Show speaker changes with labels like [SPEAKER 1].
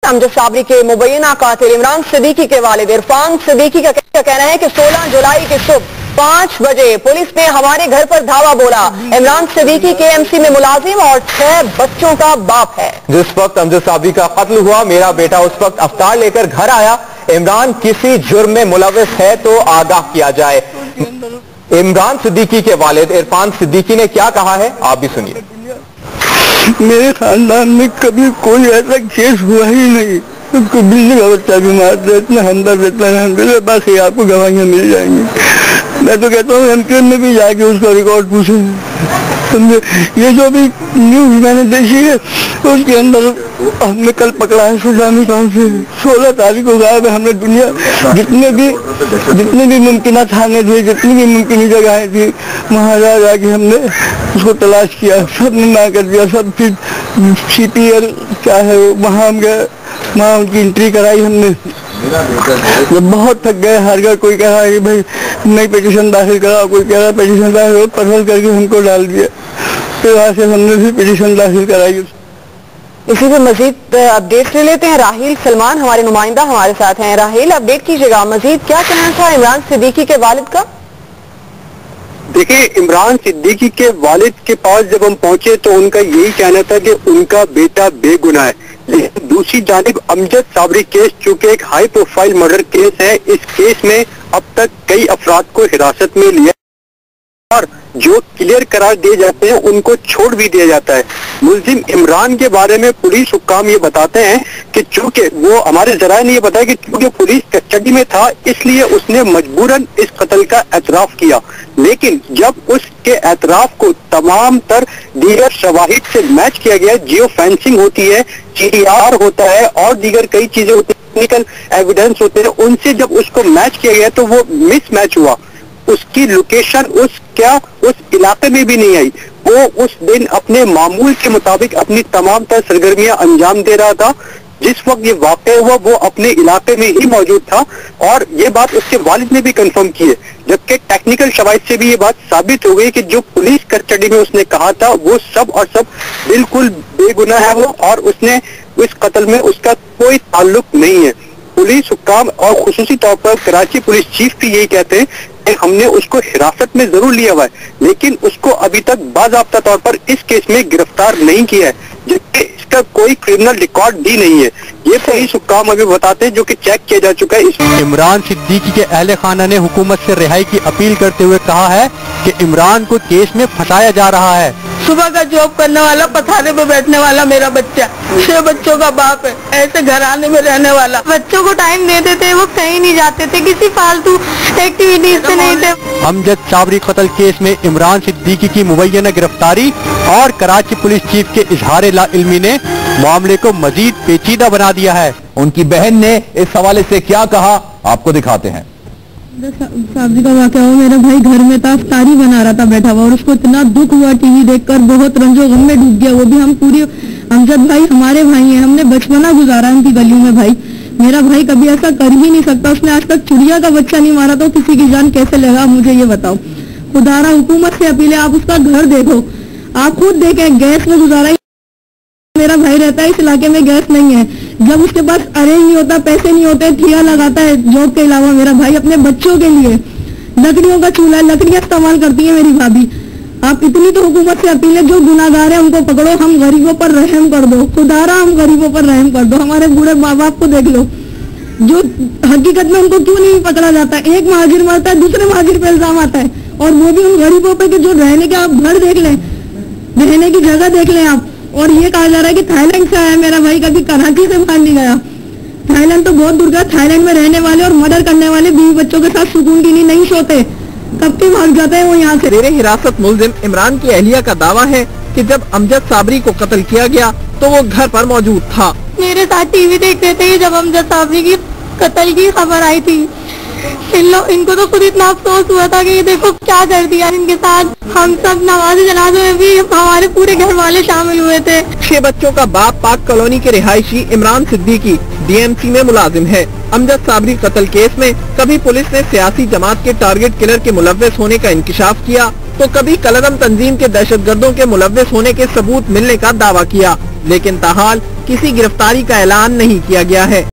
[SPEAKER 1] अमजद साबरी के मुबैना कातिल इमरान सिद्दीकी के वालिद इरफान सिद्दीकी का कहना है कि 16 जुलाई की सुबह 5 बजे पुलिस ने हमारे घर पर धावा बोला। इमरान सिद्दीकी KMC में मुलाजिम और 6 बच्चों का बाप है।
[SPEAKER 2] जिस वक्त अमजद साबरी का कत्ल हुआ, मेरा बेटा उस वक्त अफ्तार लेकर घर आया। इमरान किसी जुर्म में मुलविस है तो आगाह किया जाए। इमरान सिद्दीकी के वालिद इरफान सिद्दीकी ने क्या कहा है, आप भी सुनिए।
[SPEAKER 3] मेरे खानदान में कभी कोई ऐसा केस हुआ ही नहीं। उसको बिजली का बच्चा भी मारते, इतना हमदर्द इतना अलहमदुलिल्लाह, बाकी आपको गवाहियाँ मिल जाएंगी। मैं तो कहता हूँ MKM में भी जाके उसका रिकॉर्ड पूछे। समझे, ये जो भी न्यूज मैंने देखी है उसके अंदर हमने कल पकड़ा है सुजानी गाँव से। 16 तारीख को गायब है। हमने दुनिया जितने भी मुमकिन थाने थे, जितनी भी मुमकिन जगहें थी, वहाँ जाके हमने उसको तलाश किया। सब ने ना कर दिया। सब फिर CPL क्या है वहाँ हम गए, वहाँ उनकी एंट्री कराई हमने। जब बहुत थक गए, हार गए। कोई कह रहा है कि भाई नई पिटीशन दाखिल करा, कोई कह रहा है पिटीशन दाखिल हो, पर्वल करके हमको डाल दिया। फिर वहाँ से हमने भी पिटीशन दाखिल कराई।
[SPEAKER 1] इसी पे मजीद अपडेट ले लेते हैं। राहील सलमान हमारे नुमाइंदा हमारे साथ हैं। राहील, अपडेट कीजिएगा, मजीद क्या कहना था इमरान सिद्दीकी के वालिद का?
[SPEAKER 4] देखिए, इमरान सिद्दीकी के वालिद के पास जब हम पहुंचे तो उनका यही कहना था कि उनका बेटा बेगुनाह है। लेकिन दूसरी जानिब अमजद साबरी केस चूंकि एक हाई प्रोफाइल मर्डर केस है, इस केस में अब तक कई अफराद को हिरासत में लिया और जो क्लियर करार दिए जाते हैं उनको छोड़ भी दिया जाता है। मुलजिम इमरान के बारे में पुलिस हुक्काम ये बताते हैं कि चूंकि वो हमारे जराये ने ये बताया कि चूंकि पुलिस कस्टडी में था इसलिए उसने मजबूरन इस कत्ल का एतराफ किया। लेकिन जब उसके एतराफ को तमाम तर दीगर शवाहिद से मैच किया गया, जियो फेंसिंग होती है, CDR होता है और दीगर कई चीजें होती है, टेक्निकल एविडेंस होते हैं, उनसे जब उसको मैच किया गया तो वो मिस मैच हुआ। उसकी लोकेशन उस इलाके में भी नहीं आई। वो उस दिन अपने मामूल के मुताबिक अपनी तमाम तर सरगर्मियां अंजाम दे रहा था। जिस वक्त ये वाक़या हुआ वो अपने इलाके में ही मौजूद था और ये बात उसके वालिद ने भी कंफर्म की है। जबकि टेक्निकल शवाहिद से भी ये बात साबित हो गई कि जो पुलिस कस्टडी में उसने कहा था वो सब और सब बिल्कुल बेगुनाह है वो, और उसने इस कत्ल में उसका कोई ताल्लुक नहीं है। पुलिस हुक्काम और खुसूसी तौर पर कराची पुलिस चीफ भी यही कहते हैं कि हमने उसको हिरासत में जरूर लिया हुआ है, लेकिन उसको अभी तक बाज़ाब्ता तौर पर इस केस में गिरफ्तार नहीं किया है, जबकि इसका कोई क्रिमिनल रिकॉर्ड भी नहीं है। ये पुलिस हुक्काम अभी बताते हैं, जो कि चेक किया जा चुका है।
[SPEAKER 2] इमरान सिद्दीकी के अहले खाना ने हुकूमत से रिहाई की अपील करते हुए कहा है कि इमरान को केस में फंसाया जा रहा है।
[SPEAKER 5] सुबह का जॉब करने वाला, पथारे पे बैठने वाला मेरा बच्चा, 6 बच्चों का बाप है, ऐसे घराने में रहने वाला। बच्चों को टाइम दे देते, वो कहीं नहीं जाते थे, किसी फालतू एक्टिविटीज से नहीं थे।
[SPEAKER 2] अमजद साबरी कत्ल केस में इमरान सिद्दीकी की मुबैना गिरफ्तारी और कराची पुलिस चीफ के इजहार ला इल्मी ने मामले को मजीद पेचीदा बना दिया है। उनकी बहन ने इस हवाले से क्या कहा, आपको दिखाते हैं।
[SPEAKER 6] साबरी का वाक़या हुआ, मेरा भाई घर में था, इफ्तारी बना रहा था बैठा हुआ, और उसको इतना दुख हुआ टीवी देखकर, बहुत रंजो गम में डूब गया। वो भी हम पूरी, अमजद भाई हमारे भाई हैं, हमने बचपना गुजारा उनकी गलियों में। भाई मेरा भाई कभी ऐसा कर ही नहीं सकता। उसने आज तक चिड़िया का बच्चा नहीं मारा, तो किसी की जान कैसे लगा, मुझे ये बताओ। खुदारा हुकूमत से अपील है, आप उसका घर देखो, आप खुद देखें, गैस में गुजारा। मेरा भाई रहता है इस इलाके में, गैस नहीं है, जब उसके पास अरेंज नहीं होता, पैसे नहीं होते, ठिया लगाता है जॉब के अलावा। मेरा भाई अपने बच्चों के लिए लकड़ियों का चूल्हा, लकड़ियां इस्तेमाल करती है मेरी भाभी। आप इतनी तो हुकूमत से अपील है, जो गुनाहगार है उनको पकड़ो, हम गरीबों पर रहम कर दो। खुदारा हम गरीबों पर रहम कर दो। हमारे बूढ़े माँ बाप को देख लो, जो हकीकत में उनको क्यों नहीं पकड़ा जाता। एक महाजिर मरता है, दूसरे महाजिर पे इल्जाम आता है, और वो भी उन गरीबों पे कि जो रहने के, आप घर देख लें, रहने की जगह देख लें आप। और ये कहा जा रहा है कि थाईलैंड से आया मेरा भाई, कभी कराची से बाहर नहीं गया। थाईलैंड तो बहुत दूर का, थाईलैंड में रहने वाले और मर्डर करने वाले बीवी बच्चों के साथ सुकून की नींद नहीं सोते, कब के भाग जाते हैं वो यहाँ से।
[SPEAKER 5] जेर हिरासत मुलजिम इमरान की अहलिया का दावा है कि जब अमजद साबरी को कत्ल किया गया तो वो घर पर मौजूद था।
[SPEAKER 6] मेरे साथ टीवी देख रहे थे जब अमजद साबरी की कत्ल की खबर आई थी।
[SPEAKER 5] इनको तो खुद इतना अफसोस हुआ था कि ये देखो क्या कर दिया इनके साथ। हम सब नमाज जनाजे में भी हमारे पूरे घर वाले शामिल हुए थे।
[SPEAKER 7] 6 बच्चों का बाप पाक कॉलोनी के रिहायशी इमरान सिद्दीकी DMC में मुलाजिम है। अमजद साबरी कत्ल केस में कभी पुलिस ने सियासी जमात के टारगेट किलर के मुलव्वस होने का इंकिशाफ किया, तो कभी कलरम तंजीम के दहशतगर्दों के मुलव्वस होने के सबूत मिलने का दावा किया, लेकिन ताहाल किसी गिरफ्तारी का ऐलान नहीं किया गया है।